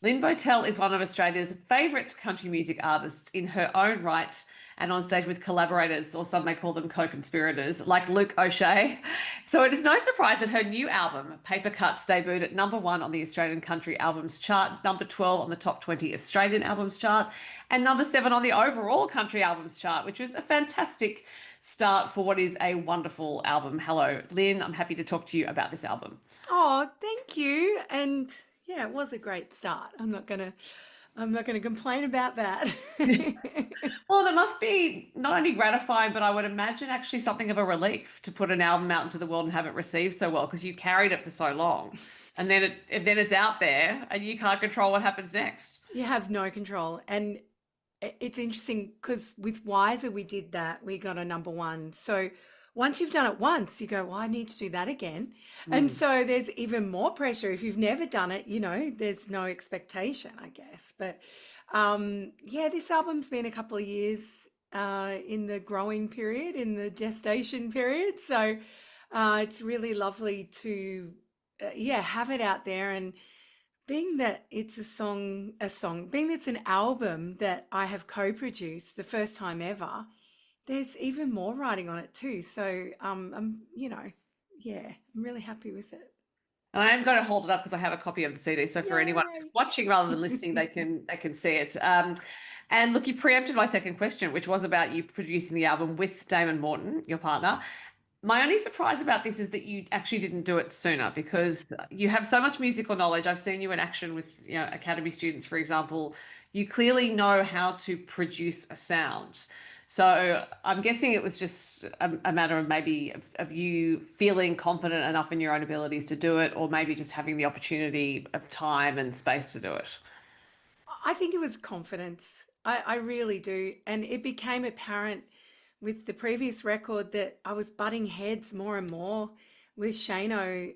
Lyn Bowtell is one of Australia's favourite country music artists in her own right and on stage with collaborators, or some may call them co-conspirators, like Luke O'Shea. So it is no surprise that her new album, Paper Cuts, debuted at #1 on the Australian Country Albums Chart, #12 on the Top 20 Australian Albums Chart, and #7 on the overall Country Albums Chart, which was a fantastic start for what is a wonderful album. Hello, Lyn. I'm happy to talk to you about this album. Oh, thank you. And yeah, it was a great start. I'm not gonna complain about that. Well, that must be not only gratifying, but I would imagine actually something of a relief to put an album out into the world and have it received so well because you carried it for so long, and then it's out there and you can't control what happens next. You have no control. And it's interesting because with Wiser, we did that. We got a number one. So once you've done it once, you go, well, I need to do that again. And Mm. so there's even more pressure. If you've never done it, there's no expectation, I guess. But yeah, this album's been a couple of years in the growing period, in the gestation period. So it's really lovely to, yeah, have it out there. And being that it's being that it's an album that I have co-produced the first time ever, there's even more writing on it too. So, yeah, I'm really happy with it. And I am going to hold it up because I have a copy of the CD. So for anyone who's Yay. watching rather than listening, they can see it. And look, you preempted my second question, which was about you producing the album with Damon Morton, your partner. My only surprise about this is that you actually didn't do it sooner because you have so much musical knowledge. I've seen you in action with, academy students, for example. You clearly know how to produce a sound. So I'm guessing it was just a matter of maybe of you feeling confident enough in your own abilities to do it, or maybe just having the opportunity of time and space to do it. I think it was confidence. I really do. And it became apparent with the previous record that I was butting heads more and more with Shano.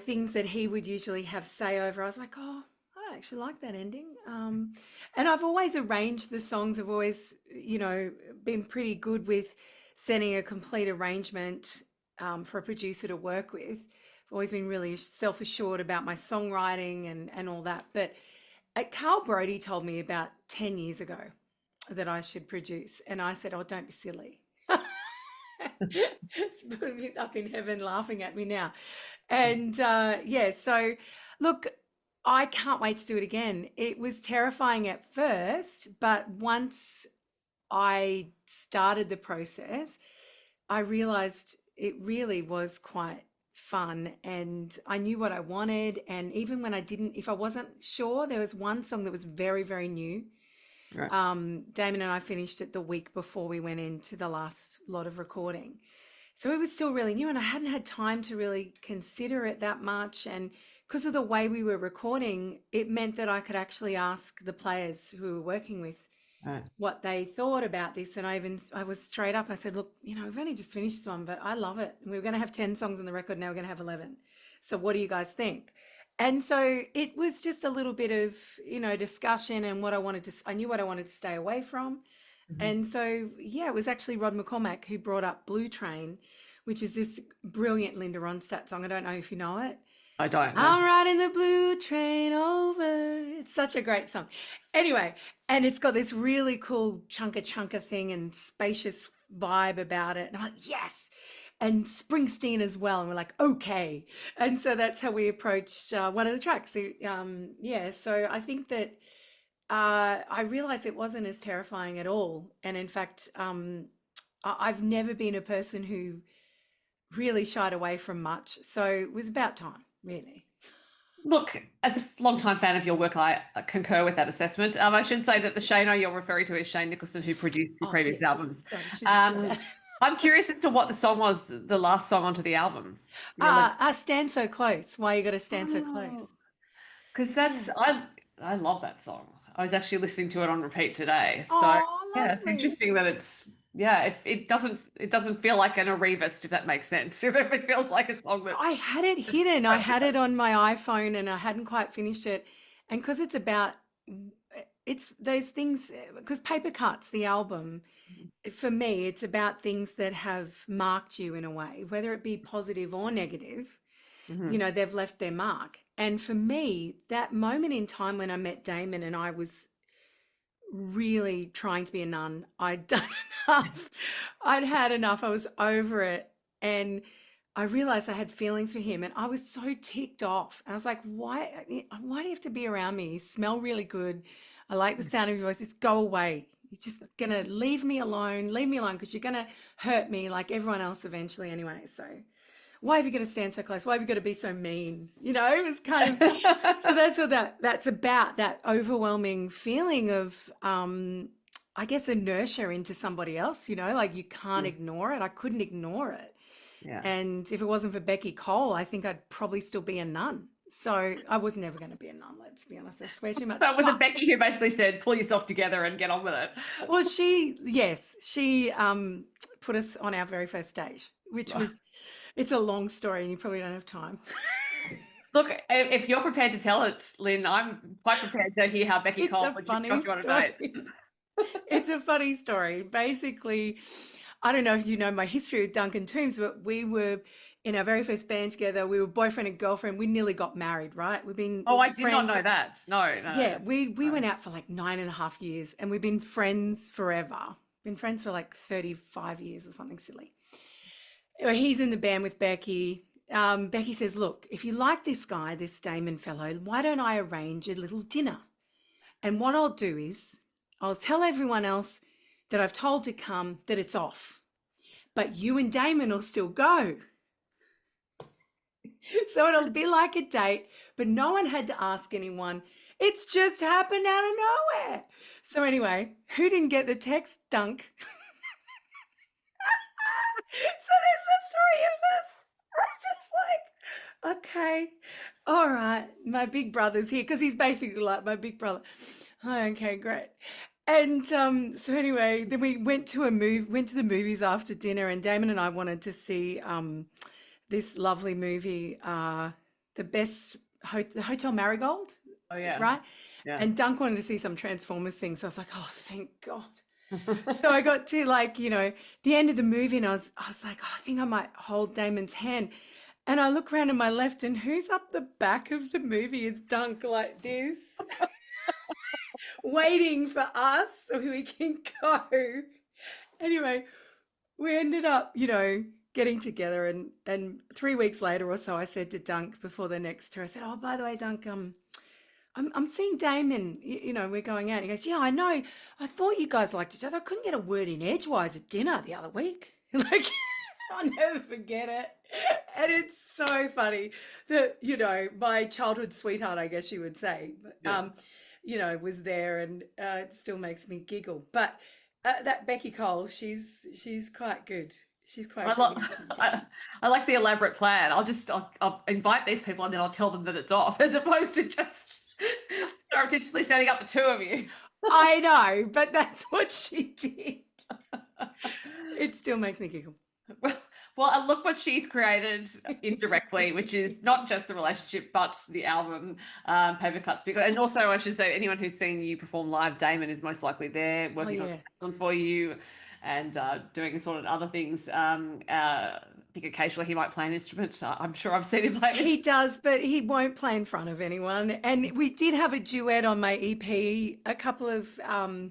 Things that he would usually have say over. I was like, oh, I actually like that ending. And I've always arranged the songs. I've always, been pretty good with sending a complete arrangement for a producer to work with. I've always been really self-assured about my songwriting and all that. But Carl Brody told me about 10 years ago that I should produce. And I said, oh, don't be silly. It's putting me up in heaven laughing at me now. And yeah, so look, I can't wait to do it again. It was terrifying at first, but once I started the process, I realized it really was quite fun and I knew what I wanted. And even when I didn't, if I wasn't sure, there was one song that was very, very new. Right. Damon and I finished it the week before we went into the last lot of recording. So it was still really new and I hadn't had time to really consider it that much. And because of the way we were recording, it meant that I could actually ask the players who we were working with Right. what they thought about this. And I was straight up. I said, look, we've only just finished this one, but I love it. And we were going to have 10 songs on the record. Now we're going to have 11. So what do you guys think? And so it was just a little bit of, discussion and I knew what I wanted to stay away from. Mhm. And so, yeah, it was actually Rod McCormack who brought up Blue Train, which is this brilliant Linda Ronstadt song. I don't know if you know it. I don't know. I'm riding the blue train over. It's such a great song. Anyway, and it's got this really cool chunka thing and spacious vibe about it. And I'm like, yes. And Springsteen as well. And we're like, okay. And so that's how we approached one of the tracks. So, yeah. So I think that I realized it wasn't as terrifying at all. And in fact, I've never been a person who really shied away from much. So it was about time, really. Look, as a long-time fan of your work, I concur with that assessment. I should say that the Shane you're referring to is Shane Nicholson, who produced your Oh, previous yes. albums. Sorry, I shouldn't say Um, that. I'm curious as to what the song was, the last song onto the album. Really? Stand so close. Why you got to stand so Oh, close? because Yeah. I love that song. I was actually listening to it on repeat today. So yeah, Oh, it's lovely. interesting that it doesn't feel like an Arrivist, if that makes sense. It feels like a song I that's had it hidden. I had it on my iPhone and I hadn't quite finished it. And because it's those things, because Paper Cuts, the album, for me, it's about things that have marked you in a way, whether it be positive or negative. You Mhm. know, they've left their mark. And for me, that moment in time when I met Damon and I was really trying to be a nun, I'd done enough. I'd had enough. I was over it. And I realized I had feelings for him and I was so ticked off. I was like, why do you have to be around me? You smell really good. I like the sound of your voice. Just go away. You're just gonna leave me alone because you're gonna hurt me like everyone else eventually anyway. So why have you got to stand so close? Why have you got to be so mean? You know, it was kind of, so that's what that's about, that overwhelming feeling of, I guess, inertia into somebody else, you know, like you can't Mm. ignore it. I couldn't ignore it. Yeah. And if it wasn't for Becky Cole, I think I'd probably still be a nun. So I was never going to be a nun, let's be honest. I swear too much. So it was But it Becky who basically said, pull yourself together and get on with it? well, yes, she put us on our very first date, which was, it's a long story and you probably don't have time. Look, if you're prepared to tell it, Lynn, I'm quite prepared to hear how Becky It's Cole a got funny you on a date. story. It's a funny story. Basically, I don't know if you know my history with Duncan Toombs, but we were in our very first band together. We were boyfriend and girlfriend. We nearly got married, right? We've been Oh, I did not know friends. that. No, no, no, Yeah, no. we No. went out for like 9.5 years and we've been friends forever. Been friends for like 35 years or something silly. Anyway, he's in the band with Becky. Becky says, look, if you like this guy, this Damon fellow, why don't I arrange a little dinner? And what I'll do is I'll tell everyone else that I've told to come that it's off, but you and Damon will still go. So it'll be like a date, but no one had to ask anyone. It's just happened out of nowhere. So anyway, who didn't get the text? Dunk. So there's the three of us. I'm just like, okay, all right. My big brother's here because he's basically like my big brother. Oh, okay, great. And so anyway, then we went to the movies after dinner, and Damon and I wanted to see this lovely movie, the best the Hotel Marigold, Oh, yeah. right? Yeah. And Dunk wanted to see some Transformers thing, so I was like, oh, thank God. So I got to, like, the end of the movie and I was like, oh, I think I might hold Damon's hand. And I look around to my left and who's up the back of the movie is Dunk like this, waiting for us so we can go. Anyway, we ended up, getting together and 3 weeks later or so I said to Dunk before the next tour, I said, oh, by the way, Dunk, I'm seeing Damon, we're going out. He goes, yeah, I know. I thought you guys liked each other. I couldn't get a word in edgewise at dinner the other week. Like, I'll never forget it. And it's so funny that, my childhood sweetheart, I guess you would say, Yeah. was there and it still makes me giggle. But that Becky Cole, she's quite good. She's I, quite good. lo- I like the elaborate plan. I'll invite these people and then I'll tell them that it's off, as opposed to just surreptitiously setting up the two of you. I know, but that's what she did. It still makes me giggle. Well, look what she's created indirectly, which is not just the relationship, but the album, Paper Cuts. And also, I should say, anyone who's seen you perform live, Damon is most likely there Oh working on yeah. something for you and doing sort of other things. I think occasionally he might play an instrument. I'm sure I've seen him play an He instrument. does, but he won't play in front of anyone. And we did have a duet on my EP a couple of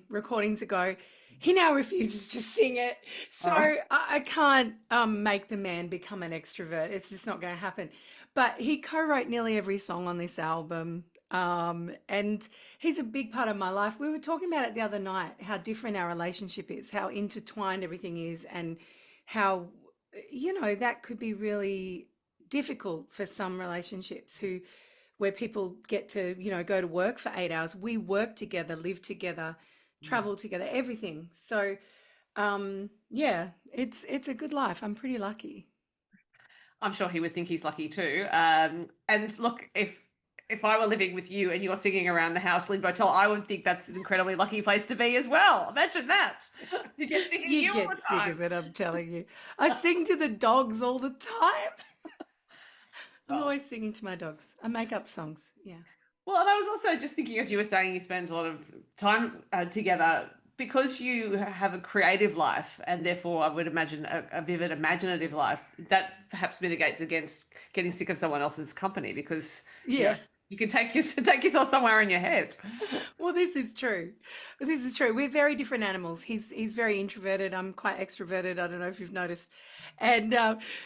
recordings ago. He now refuses to sing it. So Oh. I can't make the man become an extrovert. It's just not going to happen. But he co-wrote nearly every song on this album. And he's a big part of my life. We were talking about it the other night, how different our relationship is, how intertwined everything is, and how, that could be really difficult for some relationships where people get to, go to work for 8 hours. We work together, live together, travel together, everything. So, yeah, it's a good life. I'm pretty lucky. I'm sure he would think he's lucky too. And look, if I were living with you and you're singing around the house, Lyn Bowtell, I would think that's an incredibly lucky place to be as well. Imagine that. You get to hear You you all get the sick time. of it, I'm telling you. I sing to the dogs all the time. I'm Well, always singing to my dogs. I make up songs. Yeah. and I was also just thinking, as you were saying, you spend a lot of time together. because you have a creative life and therefore I would imagine a vivid imaginative life, that perhaps mitigates against getting sick of someone else's company because you know Yeah. you can take your take yourself somewhere in your head. Well, this is true. This is true. We're very different animals. He's very introverted. I'm quite extroverted. I don't know if you've noticed. And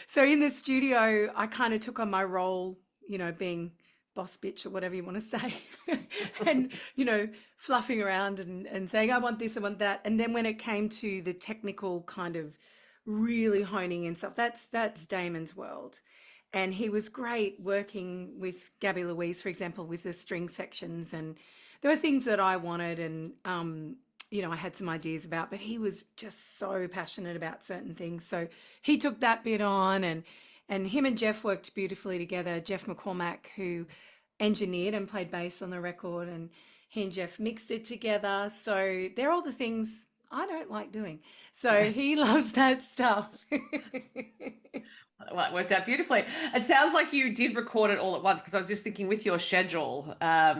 so in the studio, I kind of took on my role, being boss bitch or whatever you want to say, and fluffing around and saying I want this, I want that. And then when it came to the technical kind of really honing and stuff, that's Damon's world. And he was great working with Gabby Louise, for example, with the string sections. And there were things that I wanted and, I had some ideas about, but he was just so passionate about certain things. So he took that bit on and him and Jeff worked beautifully together. Jeff McCormack, who engineered and played bass on the record, and he and Jeff mixed it together. So they're all the things I don't like doing. So he loves that stuff. Well, it worked out beautifully. It sounds like you did record it all at once because I was just thinking with your schedule, I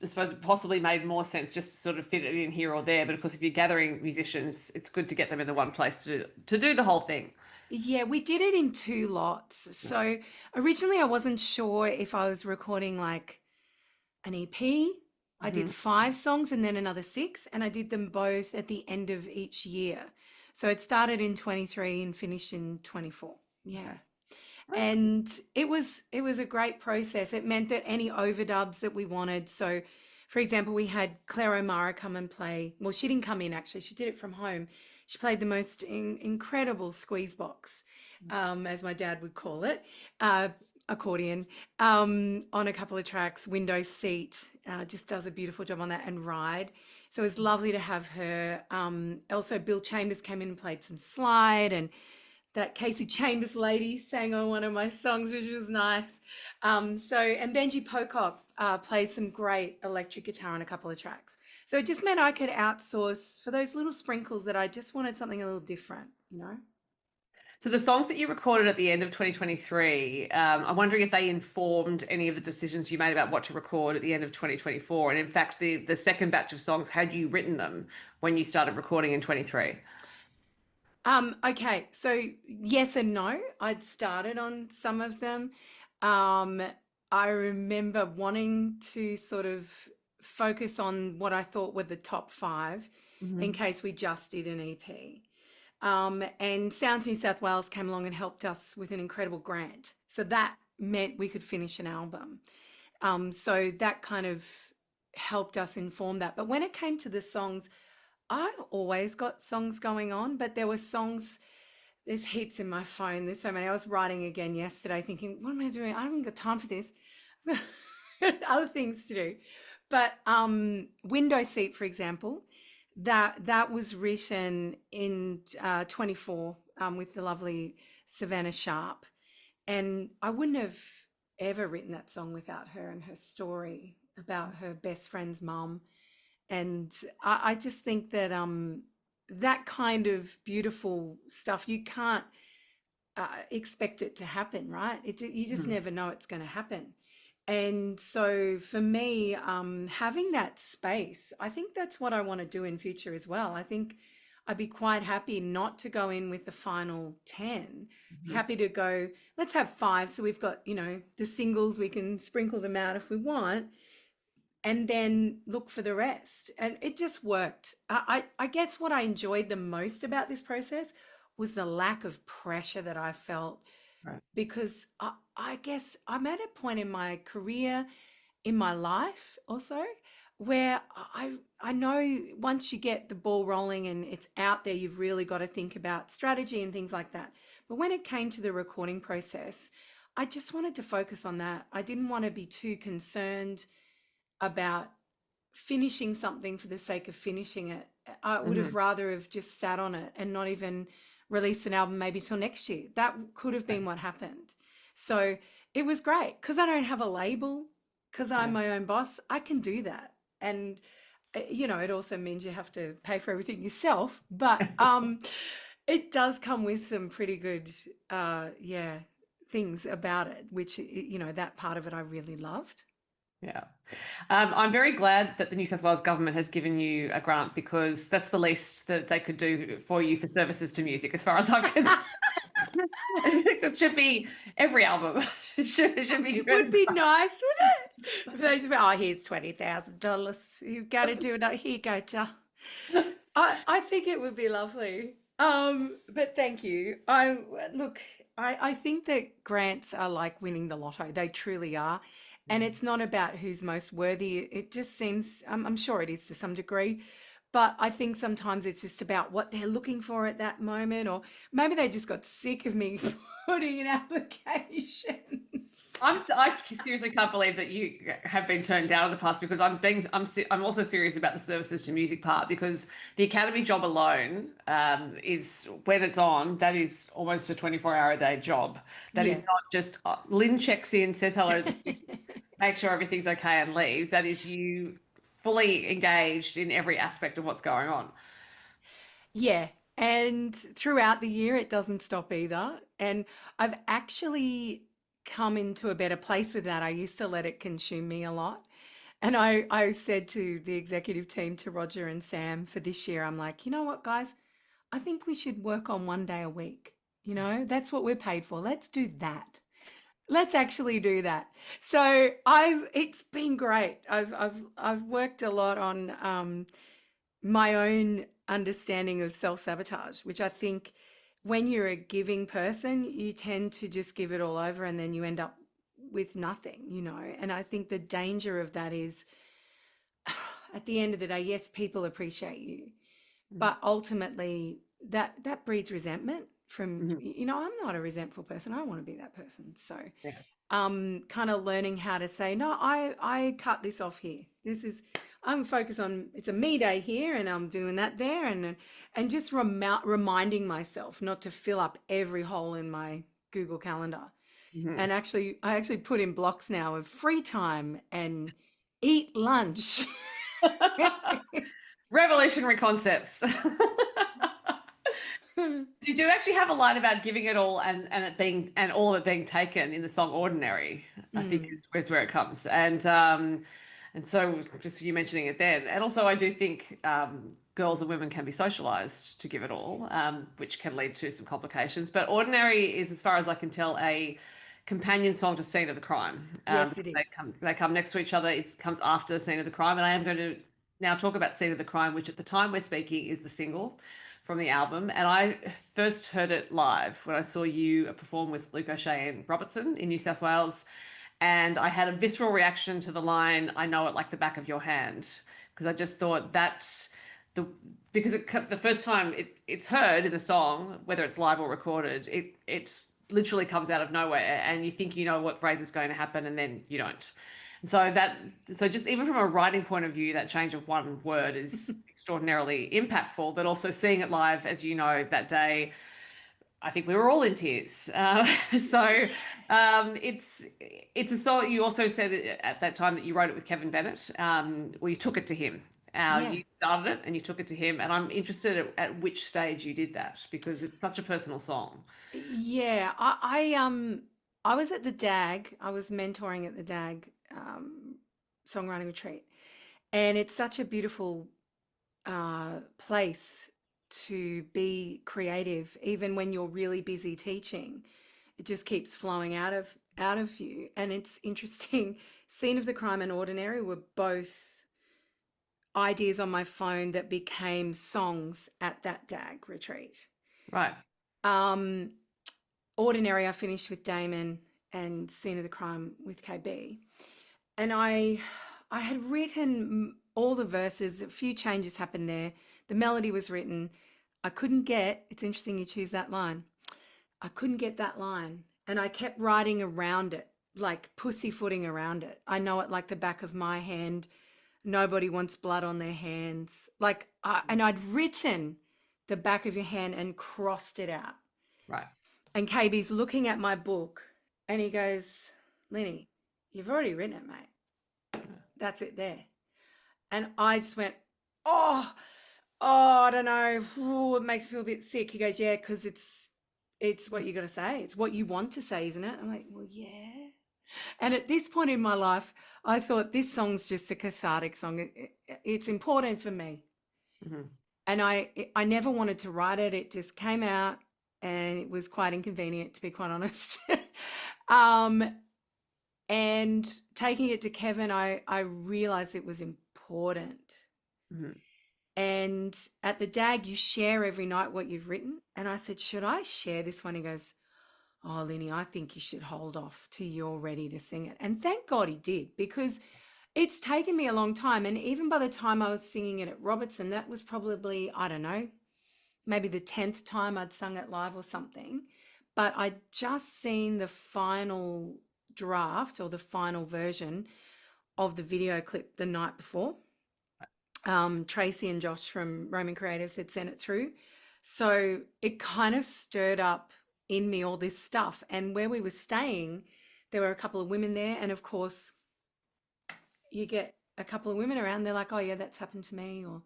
suppose it possibly made more sense just to sort of fit it in here or there. But of course, if you're gathering musicians, it's good to get them in the one place to do the whole thing. Yeah, we did it in two lots. So originally I wasn't sure if I was recording like an EP. I did Hmm. 5 songs and then another 6, and I did them both at the end of each year. So it started in 23 and finished in 24. Yeah. Okay. And it was a great process. It meant that any overdubs that we wanted. So for example, we had Claire O'Mara come and play. Well, she didn't come in actually. She did it from home. She played the most incredible squeeze box, as my dad would call it, uh, accordion, on a couple of tracks. Window seat, just does a beautiful job on that, and ride. So it was lovely to have her. Also, Bill Chambers came in and played some slide, and that Casey Chambers lady sang on one of my songs, which was nice. And Benji Pocock plays some great electric guitar on a couple of tracks. So it just meant I could outsource for those little sprinkles that I just wanted something a little different. So the songs that you recorded at the end of 2023, I'm wondering if they informed any of the decisions you made about what to record at the end of 2024. And in fact, the second batch of songs, had you written them when you started recording in 23? Okay, so yes and no. I'd started on some of them. Um, I remember wanting to sort of focus on what I thought were the top 5 in Hmm. case we just did an EP. And Sounds New South Wales came along and helped us with an incredible grant. So that meant we could finish an album. So that kind of helped us inform that. But when it came to the songs, I've always got songs going on, but there were songs, there's heaps in my phone. There's so many. I was writing again yesterday thinking, what am I doing? I haven't got time for this. Other things to do. But Window Seat, for example, that was written in 24 with the lovely Savannah Sharp. And I wouldn't have ever written that song without her and her story about her best friend's mum. And I just think that that kind of beautiful stuff, you can't expect it to happen, right? You just Hmm. never know it's going to happen. And so for me, having that space, I think that's what I want to do in future as well. I think I'd be quite happy not to go in with the final 10. Hmm. Happy to go, let's have 5. So we've got, the singles, we can sprinkle them out if we want, and then look for the rest. And it just worked. I guess what I enjoyed the most about this process was the lack of pressure that I felt, Right. because I guess I'm at a point in my career, in my life also, where I know once you get the ball rolling and it's out there, you've really got to think about strategy and things like that. But when it came to the recording process, I just wanted to focus on that. I didn't want to be too concerned about finishing something for the sake of finishing it. I would have Hmm. rather have just sat on it and not even released an album maybe till next year. That could have been what happened. So it was great because I don't have a label, because I'm Yeah. my own boss. I can do that. And it also means you have to pay for everything yourself, but it does come with some pretty good yeah, things about it, which that part of it I really loved. Yeah. I'm very glad that the New South Wales government has given you a grant because that's the least that they could do for you for services to music, as far as I'm concerned. It should be every album. It should be It would good. be nice, wouldn't it? If they just went, oh, here's $20,000. You've got to do it. Here you go, Ja. I think it would be lovely. But thank you. Look, I think that grants are like winning the lotto. They truly are. And it's not about who's most worthy. It just seems, I'm sure it is to some degree, but I think sometimes it's just about what they're looking for at that moment, or maybe they just got sick of me putting in applications. I seriously can't believe that you have been turned down in the past because I'm also serious about the services to music part because the academy job alone is when it's on, that is almost a 24-hour a day job. That is Yes. not just Lynn checks in, says hello to the students, makes sure everything's okay and leaves. That is you fully engaged in every aspect of what's going on. Yeah. And throughout the year, it doesn't stop either. And I've actually come into a better place with that. I used to let it consume me a lot. And I said to the executive team, to Roger and Sam for this year, I'm like, you know what, guys? I think we should work on 1 day a week. That's what we're paid for. Let's do that. Let's actually do that. So it's been great. I've worked a lot on my own understanding of self-sabotage, which I think when you're a giving person, you tend to just give it all over and then you end up with nothing. And I think the danger of that is at the end of the day, yes, people appreciate you, Mm. but ultimately that breeds resentment from, Mhm. I'm not a resentful person. I don't want to be that person. So Yeah. kind of learning how to say, no, I cut this off here. I'm focused on, it's a me day here and I'm doing that there. And just reminding myself not to fill up every hole in my Google Calendar. Mhm. And I actually put in blocks now of free time and eat lunch. Revolutionary concepts. You do actually have a line about giving it all and it being and all of it being taken in the song "Ordinary." I think Mm, is where it comes, and so just you mentioning it then, and also I do think girls and women can be socialized to give it all, which can lead to some complications. But "Ordinary" is, as far as I can tell, a companion song to "Scene of the Crime." yes, it is. They come next to each other. It comes after "Scene of the Crime," and I am going to now talk about "Scene of the Crime," which at the time we're speaking is the single from the album. And I first heard it live when I saw you perform with Luke O'Shea and Robertson in New South Wales. And I had a visceral reaction to the line, "I know it like the back of your hand," because I just thought that's the because the first time it's heard in the song, whether it's live or recorded, it literally comes out of nowhere, and you think you know what phrase is going to happen, and then you don't. So just even from a writing point of view, that change of one word is extraordinarily impactful. But also seeing it live, as you know, that day, I think we were all in tears. So it's a song. You also said at that time that you wrote it with Kevin Bennett. Well, you took it to him. Yeah. You started it and you took it to him, and I'm interested at which stage you did that because it's such a personal song. Yeah, I was at the DAG. I was mentoring at the DAG songwriting retreat, and it's such a beautiful place to be creative, even when you're really busy teaching. It just keeps flowing out of you, and it's interesting. Scene of the Crime and Ordinary were both ideas on my phone that became songs at that DAG retreat. Right. Um, Ordinary, I finished with Damon, and Scene of the Crime with KB. And I had written all the verses, a few changes happened there. The melody was written. It's interesting you choose that line. I couldn't get that line. And I kept writing around it, like pussyfooting around it. I know it like the back of my hand. Nobody wants blood on their hands. And I'd written the back of your hand and crossed it out. Right. And KB's looking at my book and he goes, Lenny, you've already written it, mate. That's it there. And I just went, oh, I don't know. Ooh, it makes me feel a bit sick. He goes, yeah, because it's what you got to say. It's what you want to say, isn't it? I'm like, well, yeah. And at this point in my life, I thought this song's just a cathartic song. It's important for me. Mhm. And I never wanted to write it. It just came out and it was quite inconvenient, to be quite honest. um, and taking it to Kevin, I realized it was important. Mhm. And at the DAG, you share every night what you've written. And I said, should I share this one? He goes, oh, Linny, I think you should hold off till you're ready to sing it. And thank God he did, because it's taken me a long time. And even by the time I was singing it at Robertson, that was probably, I don't know, maybe the 10th time I'd sung it live or something. But I'd just seen the final draft or the final version of the video clip the night before. Tracy and Josh from Roman Creatives had sent it through. So it kind of stirred up in me all this stuff. And where we were staying, there were a couple of women there. And of course, you get a couple of women around, they're like, oh, yeah, that's happened to me. Or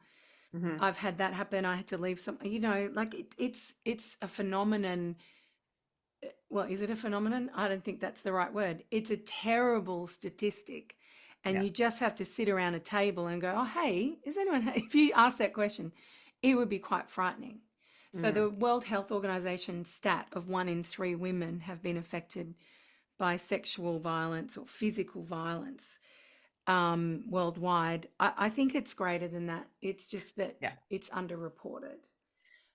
Mhm. I've had that happen. I had to leave some, like it's a phenomenon. Well, is it a phenomenon? I don't think that's the right word. It's a terrible statistic. And Yeah. you just have to sit around a table and go, oh, hey, is anyone, if you ask that question, it would be quite frightening. So Mhm. the World Health Organization stat of 1 in 3 women have been affected by sexual violence or physical violence worldwide. I think it's greater than that. It's just that Yeah. it's underreported.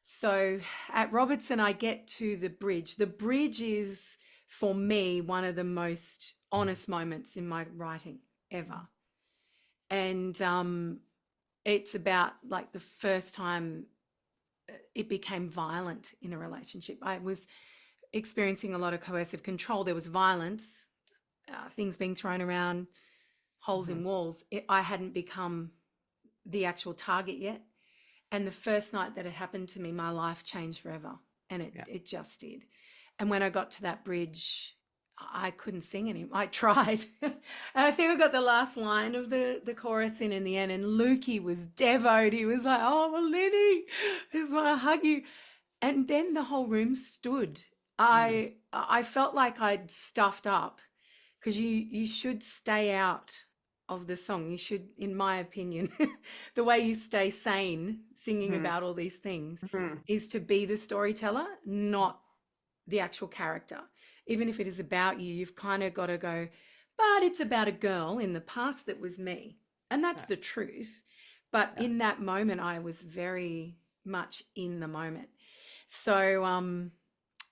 So at Robertson, I get to the bridge. The bridge is, for me, one of the most honest moments in my writing ever. And it's about like the first time it became violent in a relationship. I was experiencing a lot of coercive control. There was violence, things being thrown around, holes in Mhm. walls. I hadn't become the actual target yet. And the first night that it happened to me, my life changed forever. And Yeah. it just did. And when I got to that bridge, I couldn't sing anymore. I tried. And I think I got the last line of the chorus in the end. And Lukey was devoed. He was like, oh, well, Lenny, I just want to hug you. And then the whole room stood. Mhm. I felt like I'd stuffed up, because you should stay out of the song. You should, in my opinion, the way you stay sane singing Mhm. about all these things Mhm. is to be the storyteller, not the actual character. Even if it is about you, you've kind of got to go, but it's about a girl in the past that was me. And that's Right. the truth. But Yeah. in that moment, I was very much in the moment. So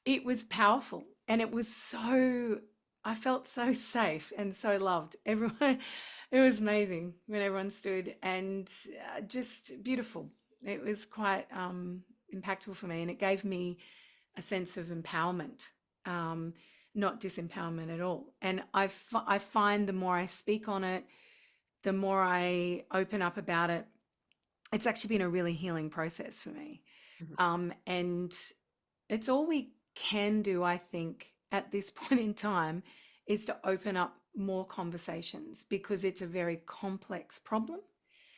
it was powerful, and it was so, I felt so safe and so loved. Everyone, it was amazing when everyone stood, and just beautiful. It was quite impactful for me, and it gave me a sense of empowerment, um, not disempowerment at all. And I find the more I speak on it, the more I open up about it, it's actually been a really healing process for me. Mhm. And it's all we can do, I think, at this point in time, is to open up more conversations, because it's a very complex problem.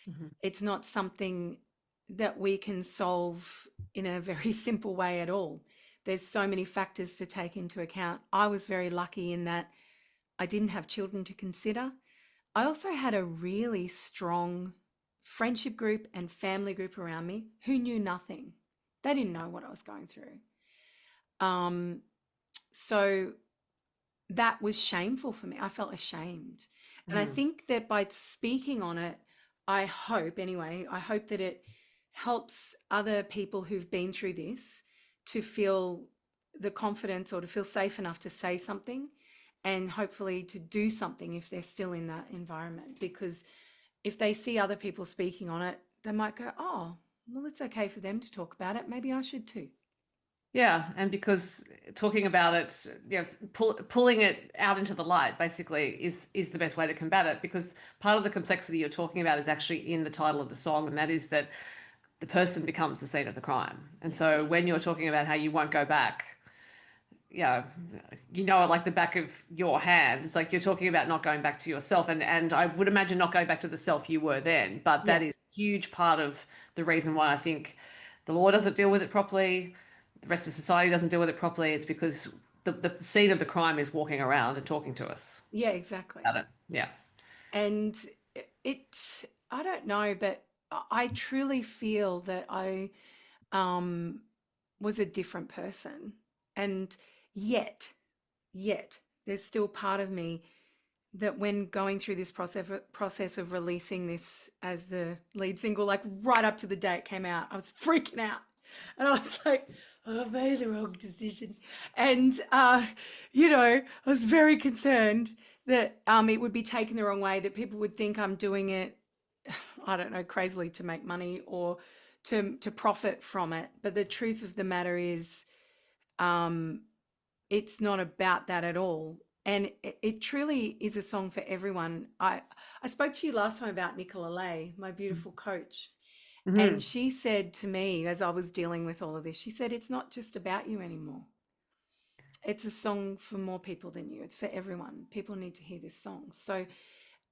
Mhm. It's not something that we can solve in a very simple way at all. There's so many factors to take into account. I was very lucky in that I didn't have children to consider. I also had a really strong friendship group and family group around me who knew nothing. They didn't know what I was going through. Um, so that was shameful for me. I felt ashamed. And I Mhm. think that by speaking on it, I hope, anyway, I hope that it helps other people who've been through this to feel the confidence, or to feel safe enough to say something, and hopefully to do something if they're still in that environment. Because if they see other people speaking on it, they might go, oh, well, it's okay for them to talk about it. Maybe I should too. Yeah, and because talking about it, pulling it out into the light basically is the best way to combat it. Because part of the complexity you're talking about is actually in the title of the song, and that is that the person becomes the scene of the crime. And Yeah. so when you're talking about how you won't go back, you know, you know it like the back of your hand. It's like you're talking about not going back to yourself, and I would imagine not going back to the self you were then. But that Yeah. is a huge part of the reason why I think the law doesn't deal with it properly, the rest of society doesn't deal with it properly. It's because the scene of the crime is walking around and talking to us Yeah, exactly. about it. Yeah. And it, I don't know, but I truly feel that I um, was a different person. And yet, yet, there's still part of me that when going through this process of releasing this as the lead single, like right up to the day it came out, I was freaking out. And I was like, oh, I've made the wrong decision. And, I was very concerned that it would be taken the wrong way, that people would think I'm doing it, I don't know, crazily to make money or to profit from it. But the truth of the matter is, um, it's not about that at all. And it truly is a song for everyone. I spoke to you last time about Nicola Lay, my beautiful coach. And Hmm. she said to me, as I was dealing with all of this, she said, it's not just about you anymore. It's a song for more people than you. It's for everyone. People need to hear this song. So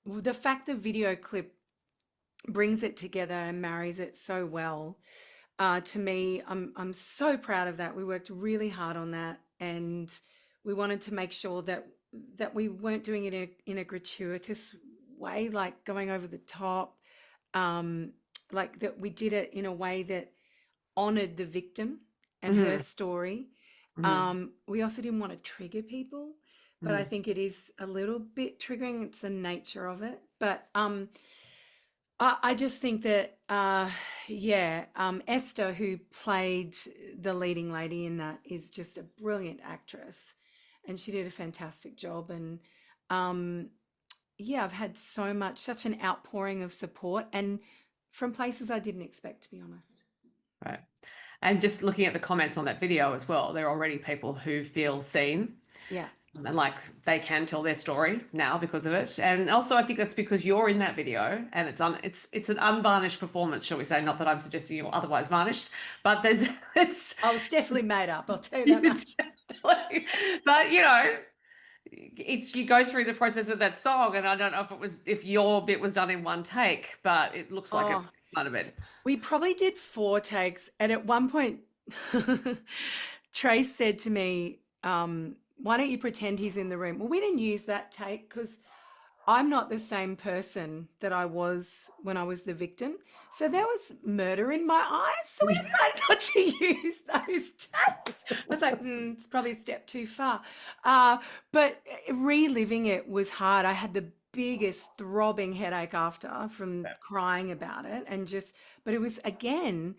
the fact the video clip brings it together and marries it so well, to me, I'm so proud of that. We worked really hard on that, and we wanted to make sure that we weren't doing it in a gratuitous way, like going over the top, um, like that we did it in a way that honored the victim and her Hmm. story. Hmm. We also didn't want to trigger people, but I Hmm. think it is a little bit triggering. It's the nature of it. But I just think that, yeah, Esther, who played the leading lady in that, is just a brilliant actress, and she did a fantastic job. And um, yeah, I've had such an outpouring of support, and from places I didn't expect, to be honest. Right. And just looking at the comments on that video as well, there are already people who feel seen Yeah. and like they can tell their story now because of it. And also, I think that's because you're in that video and it's an unvarnished performance, shall we say? Not that I'm suggesting you're otherwise varnished, but there's it's I was definitely made up, I'll tell you that it's much. but it's you go through the process of that song, and I don't know if your bit was done in one take, but it looks like it Oh, might have been. we probably did 4 takes. And at one point, Trace said to me, why don't you pretend he's in the room? Well, we didn't use that take because I'm not the same person that I was when I was the victim. So there was murder in my eyes. So we decided not to use those takes. I was like, it's probably a step too far. But reliving it was hard. I had the biggest throbbing headache after from crying about it, and just, but it was again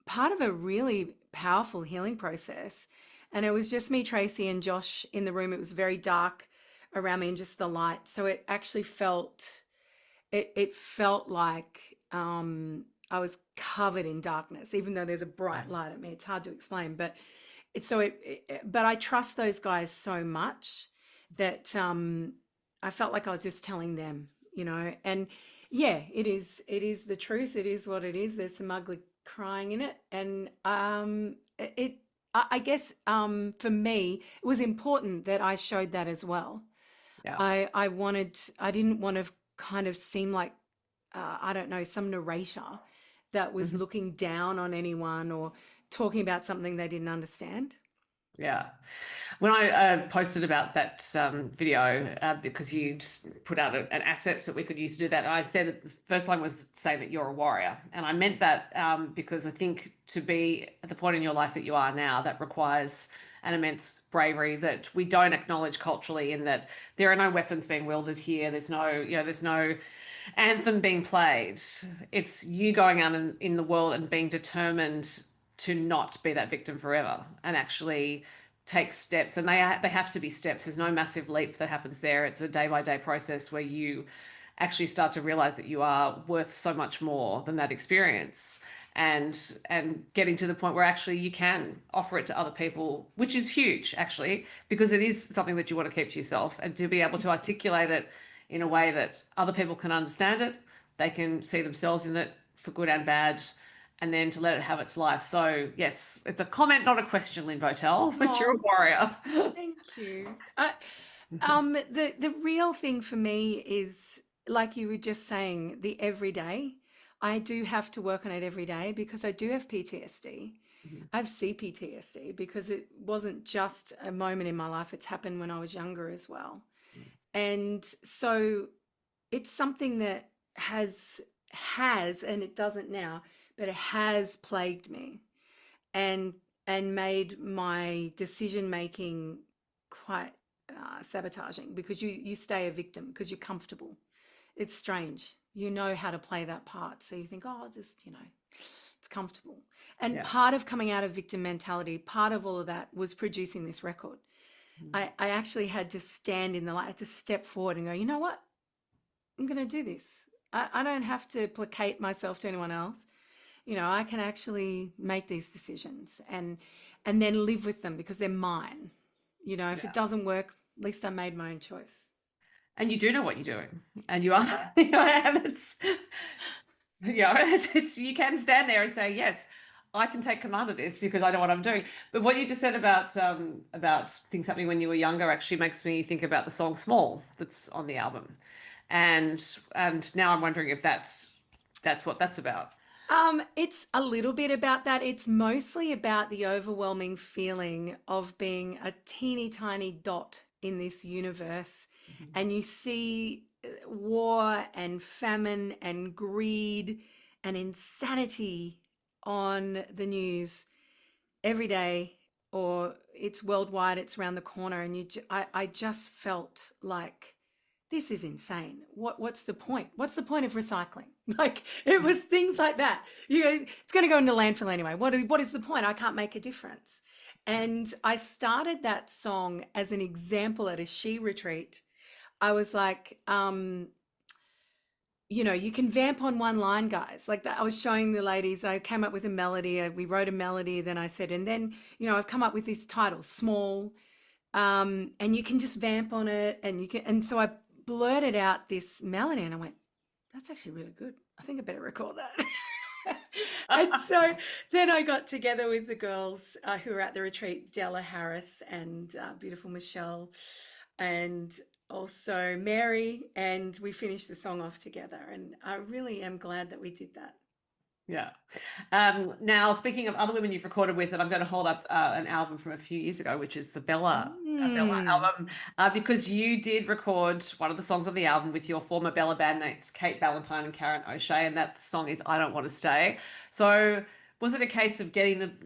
part of a really powerful healing process. And it was just me, Tracy, and Josh in the room. It was very dark around me and just the light. So it actually felt like I was covered in darkness, even though there's a bright light at me. It's hard to explain, but but I trust those guys so much that I felt like I was just telling them, and yeah, it is the truth. It is what it is. There's some ugly crying in it, and I guess for me, it was important that I showed that as well. Yeah. I didn't want to kind of seem like, I don't know, some narrator that was Mhm. looking down on anyone or talking about something they didn't understand. Yeah. When I posted about that video, because you just put out an asset that we could use to do that, and I said the first line was saying that you're a warrior, and I meant that because I think to be at the point in your life that you are now, that requires an immense bravery that we don't acknowledge culturally, in that there are no weapons being wielded here. There's no anthem being played. It's you going out in the world and being determined to not be that victim forever and actually take steps. And they have to be steps. There's no massive leap that happens there. It's a day by day process where you actually start to realize that you are worth so much more than that experience, and getting to the point where actually you can offer it to other people, which is huge actually, because it is something that you want to keep to yourself, and to be able to articulate it in a way that other people can understand it, they can see themselves in it for good and bad, and then to let it have its life. So yes, it's a comment, not a question, Lyn Bowtell, but you're a Oh, warrior. thank you. The real thing for me is, like you were just saying, the everyday. I do have to work on it every day because I do have PTSD. Mhm. I have CPTSD because it wasn't just a moment in my life, it's happened when I was younger as well. And so it's something that has and it doesn't now, but it has plagued me and made my decision making quite sabotaging because you stay a victim because you're comfortable. It's strange. You know how to play that part. So you think, oh, I'll just, it's comfortable. And Yeah. part of coming out of victim mentality, part of all of that was producing this record. Mhm. I actually had to stand in the light, to step forward and go, you know what? I'm going to do this. I don't have to placate myself to anyone else. I can actually make these decisions and then live with them because they're mine. If it Yeah. doesn't work, at least I made my own choice. And you do know what you're doing, and you are, and it's, it's you can stand there and say, yes, I can take command of this because I know what I'm doing. But what you just said about things happening when you were younger actually makes me think about the song "Small" that's on the album, and now I'm wondering if that's what that's about. It's a little bit about that. It's mostly about the overwhelming feeling of being a teeny tiny dot in this universe. Mhm. And you see war and famine and greed and insanity on the news every day, or it's worldwide, it's around the corner. And I just felt like this is insane. What's the point? What's the point of recycling? Like it was things like that. It's going to go into landfill anyway. What is the point? I can't make a difference. And I started that song as an example at a she retreat. I was like, you can vamp on one line, guys. Like that, I was showing the ladies, I came up with a melody. We wrote a melody. Then I said, and then, I've come up with this title, Small, and you can just vamp on it and so I blurted out this melody and I went, that's actually really good. I think I better record that. And so then I got together with the girls who were at the retreat, Della Harris and beautiful Michelle and also Mary, and we finished the song off together. And I really am glad that we did that. Yeah. Now, speaking of other women you've recorded with, and I'm going to hold up an album from a few years ago, which is the Bella Mm. album, because you did record one of the songs on the album with your former Bella bandmates, Kate Ballantyne and Karen O'Shea, and that song is "I Don't Want to Stay." So, was it a case of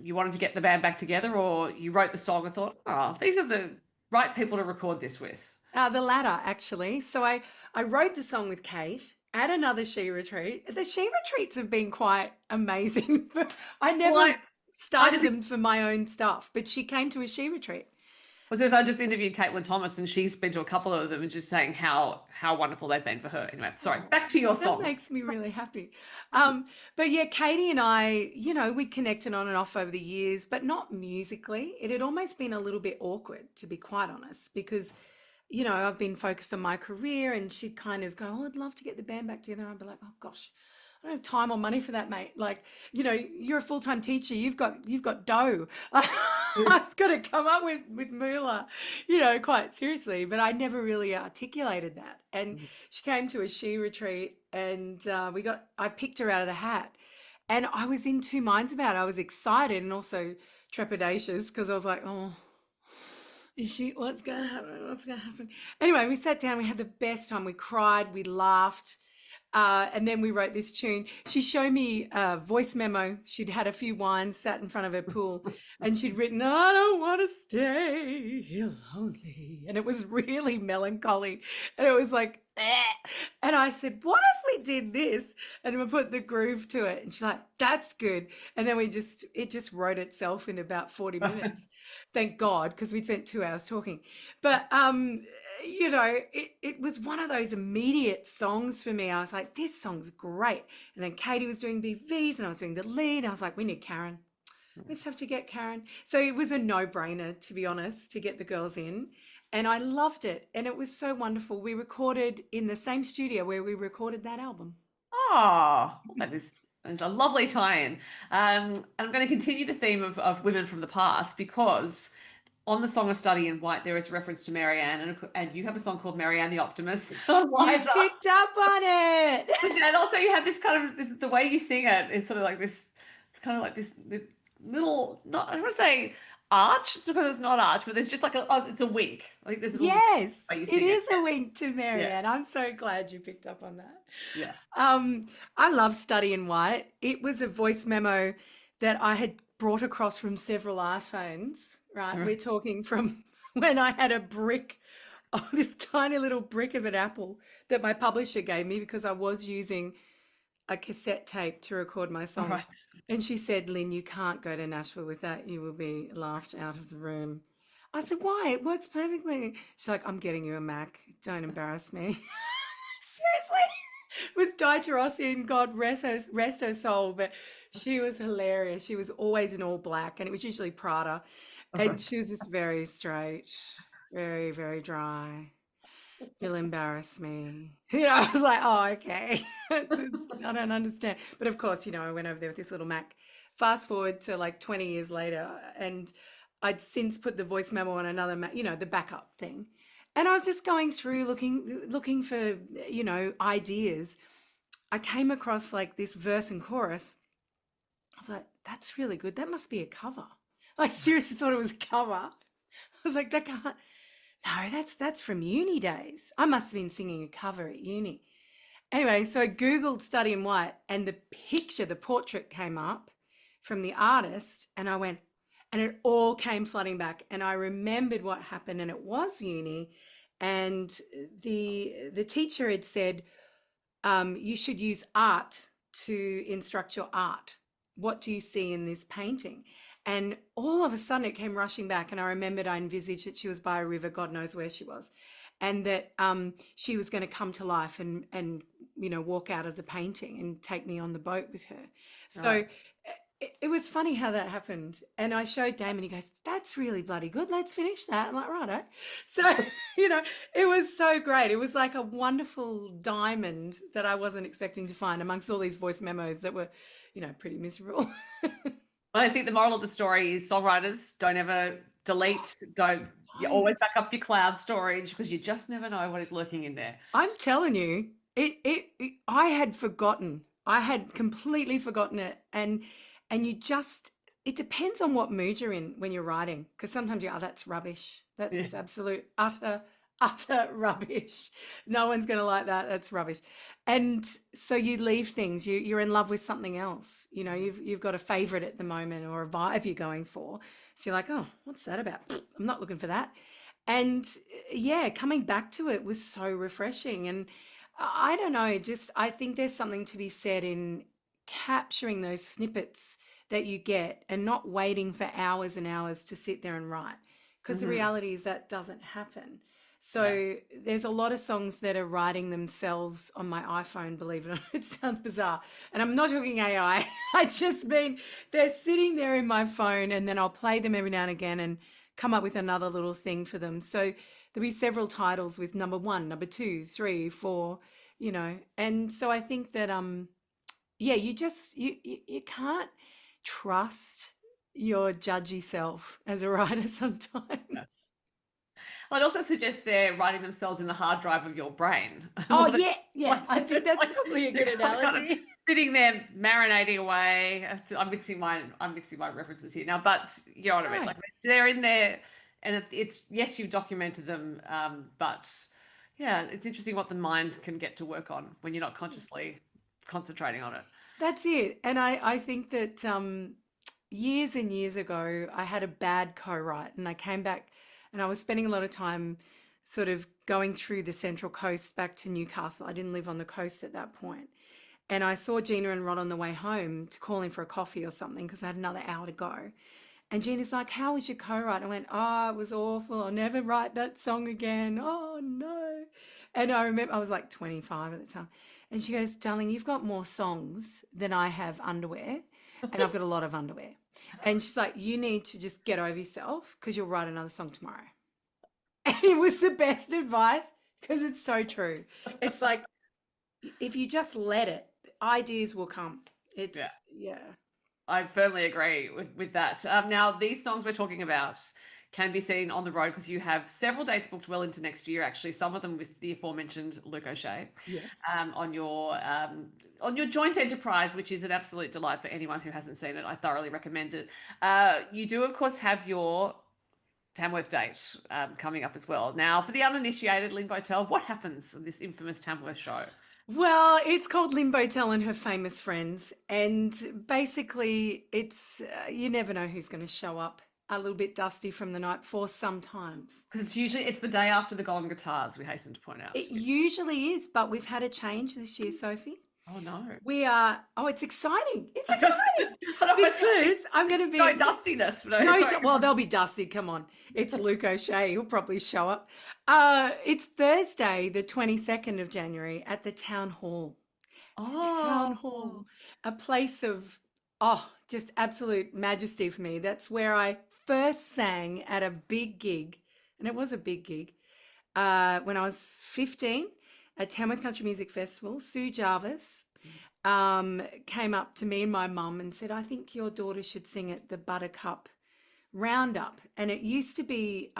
you wanted to get the band back together, or you wrote the song and thought, oh, these are the right people to record this with? The latter, actually. So I wrote the song with Kate at another she retreat. The she retreats have been quite amazing. I Well, never I started just them for my own stuff, but she came to a she retreat. was because I just interviewed Caitlin Thomas, and she's been to a couple of them, and just saying how wonderful they've been for her. Anyway, sorry, Oh, back to your that song. makes me really happy. But yeah, Katie and I, we connected on and off over the years, but not musically. It had almost been a little bit awkward, to be quite honest, because I've been focused on my career and she'd kind of go, oh, I'd love to get the band back together. I'd be like, oh gosh, I don't have time or money for that, mate. Like, you're a full-time teacher. You've got dough. I've got to come up with moolah, quite seriously. But I never really articulated that. And she came to a she retreat and I picked her out of the hat. And I was in two minds about it. I was excited and also trepidatious because I was like, oh, what's going to happen? What's going to happen? Anyway, we sat down, we had the best time. We cried, we laughed. And then we wrote this tune. She showed me a voice memo. She'd had a few wines, sat in front of her pool, and she'd written, I don't want to stay here lonely. And it was really melancholy. And it was like, eh. And I said, what if we did this? And we put the groove to it. And she's like, that's good. And then it just wrote itself in about 40 minutes. Thank God, because we spent 2 hours talking. But it was one of those immediate songs for me. I was like, this song's great. And then Katie was doing BVs and I was doing the lead. I was like, we need Karen. We just have to get Karen. So it was a no-brainer, to be honest, to get the girls in. And I loved it. And it was so wonderful. We recorded in the same studio where we recorded that album. Oh, that is a lovely tie-in. And I'm going to continue the theme of women from the past because on the song "A Study in White" there is reference to Marianne, and you have a song called "Marianne the Optimist" on You Liza. picked up on it. And also you have this kind of the way you sing it is sort of like this. It's kind of like this. little, not, I don't want to say arch, it's because it's not arch, but there's just like a, oh, it's a wink. I think there's a little Yes, way you it sing it. is a wink to Yeah. Marianne. I'm so glad you picked up on that. Yeah. I love Study in White. It was a voice memo that I had brought across from several iPhones, right? Yeah. We're talking from when I had a brick, oh, this tiny little brick of an Apple that my publisher gave me because I was using a cassette tape to record my All songs. right. And she said, Lynn, you can't go to Nashville with that. You will be laughed out of the room. I said, why? It works perfectly. She's like, I'm getting you a Mac. Don't embarrass me. Seriously? It was Di Taurasi, and God rest her soul, but she was hilarious. She was always in all black, and it was usually Prada. All And right. she was just very straight, very, very dry. You'll embarrass me. I was like, oh, okay. I don't understand. But of course, I went over there with this little Mac. Fast forward to like 20 years later, and I'd since put the voice memo on another Mac, the backup thing. And I was just going through looking for, ideas. I came across like this verse and chorus. I was like, that's really good. That must be a cover. I seriously thought it was a cover. I was like, that can't. No, that's from uni days. I must have been singing a cover at uni. Anyway, so I Googled Study in White and the picture, the portrait came up from the artist, and I went, and it all came flooding back. And I remembered what happened, and it was uni. And the teacher had said, you should use art to instruct your art. What do you see in this painting? And all of a sudden it came rushing back. And I remembered I envisaged that she was by a river, God knows where she was, and that she was going to come to life and walk out of the painting and take me on the boat with her. All right. So it was funny how that happened. And I showed Damon, he goes, that's really bloody good. Let's finish that. I'm like, righto. So, it was so great. It was like a wonderful diamond that I wasn't expecting to find amongst all these voice memos that were, pretty miserable. I think the moral of the story is songwriters don't ever delete, don't, you always Don't. back up your cloud storage because you just never know what is lurking in there. I'm telling you, I had forgotten. I had completely forgotten it. And you just, it depends on what mood you're in when you're writing. Because sometimes you, oh, that's rubbish. That's Yeah. just absolute, utter rubbish. No one's going to like that. That's rubbish. And so you leave things. You're in love with something else. You've got a favorite at the moment or a vibe you're going for. So you're like, oh, what's that about? I'm not looking for that. And yeah, coming back to it was so refreshing. And I don't know, just I think there's something to be said in capturing those snippets that you get and not waiting for hours and hours to sit there and write. Because the Mhm. reality reality is that doesn't happen. Yeah. So there's a lot of songs that are writing themselves on my iPhone, believe it or not. It sounds bizarre. And I'm not talking AI. I just mean they're sitting there in my phone, and then I'll play them every now and again and come up with another little thing for them. So there'll be several titles with number one, number two, three, four, And so I think that yeah, you can't trust your judgy self as a writer Yeah. sometimes. I'd also suggest they're writing themselves in the hard drive of your brain. Oh More than yeah, yeah. like I they're think just that's like probably a good they're kind of analogy. sitting there marinating away. I'm mixing my references here now, but you know what I mean. Right. Like they're in there, and it's yes, you've documented them, but yeah, it's interesting what the mind can get to work on when you're not consciously concentrating on it. That's it. And I think that years and years ago, I had a bad co-write, and I came back and I was spending a lot of time sort of going through the Central Coast back to Newcastle. I didn't live on the coast at that point. And I saw Gina and Rod on the way home to call in for a coffee or something because I had another hour to go. And Gina's like, how was your co-write? I went, oh, it was awful. I'll never write that song again. Oh, no. And I remember I was like 25 at the time. And she goes, darling, you've got more songs than I have underwear. And I've got a lot of underwear. And she's like, you need to just get over yourself because you'll write another song tomorrow. And it was the best advice because it's so true. It's like, if you just let it, ideas will come. It's, Yeah. yeah. I firmly agree with that. Now, these songs we're talking about can be seen on the road because you have several dates booked well into next year, actually, some of them with the aforementioned Luke O'Shea Yes. on your on your joint enterprise, which is an absolute delight for anyone who hasn't seen it. I thoroughly recommend it. You do, of course, have your Tamworth date coming up as well. Now, for the uninitiated, Lyn Bowtell, what happens in this infamous Tamworth show? Well, it's called Lyn Bowtell and Her Famous Friends, and basically, it's you never know who's going to show up. A little bit dusty from the night before sometimes. Because it's the day after the Golden Guitars, we hasten to point out. It usually is, but we've had a change this year, Sophie. Oh no. We are, oh, it's exciting. It's I don't, exciting I don't know because I'm going to be, no dustiness. No, no, sorry. well, they'll be dusty. Come on. It's Luke O'Shea. He'll probably show up. It's Thursday, the 22nd of January at the Town Hall. Town Hall, a place of, oh, just absolute majesty for me. That's where I first sang at a big gig, and it was a big gig, when I was 15 at Tamworth Country Music Festival. Sue Jarvis came up to me and my mum and said, I think your daughter should sing at the Buttercup Roundup. And it used to be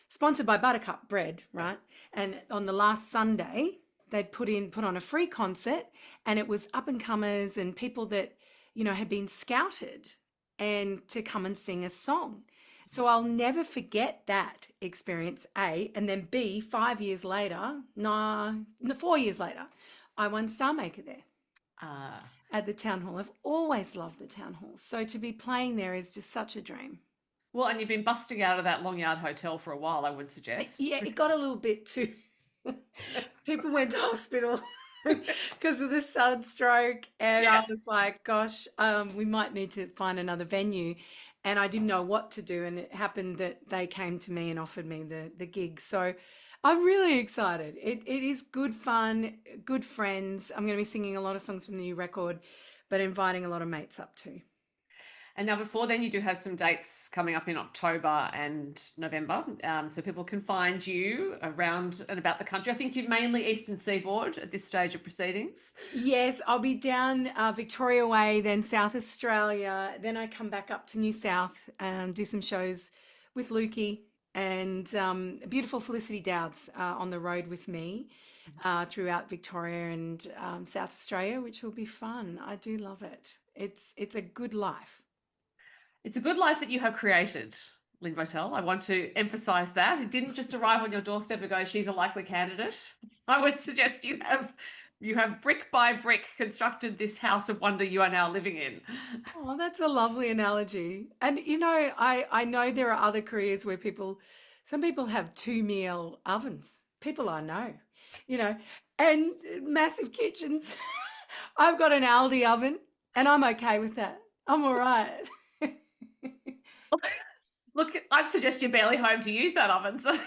sponsored by Buttercup Bread, right? And on the last Sunday, they'd put on a free concert, and it was up and comers and people that, you know, had been scouted and to come and sing a song. So I'll never forget that experience, A, and then B, 5 years later, no, 4 years later, I won Star Maker there at the Town Hall. I've always loved the Town Hall. So to be playing there is just such a dream. Well, and you've been busting out of that Long Yard Hotel for a while, I would suggest. Yeah, it got a little bit too... People went to hospital because of the sunstroke, and I was like, gosh, we might need to find another venue. And I didn't know what to do, and it happened that they came to me and offered me the gig. So I'm really excited. It is good fun, good friends. I'm going to be singing a lot of songs from the new record, but inviting a lot of mates up too. And now before then, you do have some dates coming up in October and November. So people can find you around and about the country. I think you're mainly Eastern Seaboard at this stage of proceedings. Yes, I'll be down Victoria Way, then South Australia. Then I come back up to New South and do some shows with Lukey and beautiful Felicity Dowds on the road with me throughout Victoria and South Australia, which will be fun. I do love it. It's a good life. It's a good life that you have created, Lyn Bowtell. I want to emphasize that. It didn't just arrive on your doorstep and go, she's a likely candidate. I would suggest you have brick by brick constructed this house of wonder you are now living in. Oh, that's a lovely analogy. And you know, I know there are other careers where some people have 2 meal ovens. People I know, you know, and massive kitchens. I've got an Aldi oven and I'm okay with that. I'm all right. Look, I'd suggest you're barely home to use that oven. So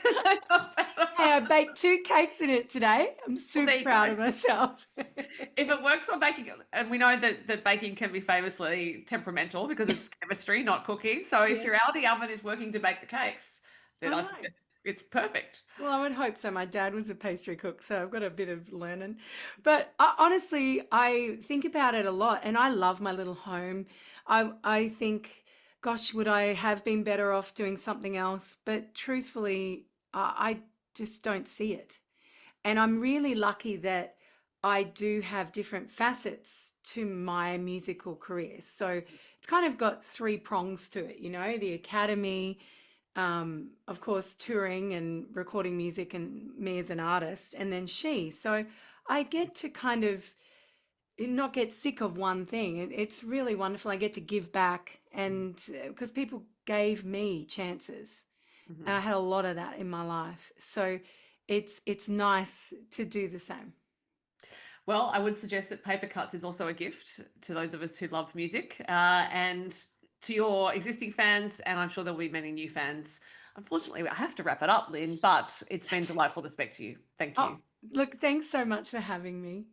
Hey, I baked 2 cakes in it today. I'm super proud of myself. If it works on baking, and we know that baking can be famously temperamental because it's chemistry, not cooking. So if your Aldi oven is working to bake the cakes, then I'd suggest it's perfect. Well, I would hope so. My dad was a pastry cook, so I've got a bit of learning. But honestly, I think about it a lot, and I love my little home. I think, gosh, would I have been better off doing something else? But truthfully, I just don't see it. And I'm really lucky that I do have different facets to my musical career. So it's kind of got 3 prongs to it, you know, the academy, of course, touring and recording music and me as an artist, and then she. So I get to kind of not get sick of one thing. It's really wonderful. I get to give back, and because people gave me chances. And I had a lot of that in my life. So it's nice to do the same. Well, I would suggest that paper cuts is also a gift to those of us who love music, and to your existing fans, and I'm sure there'll be many new fans. Unfortunately, I have to wrap it up, Lyn, but it's been delightful to speak to you. Thank you. Look, thanks so much for having me.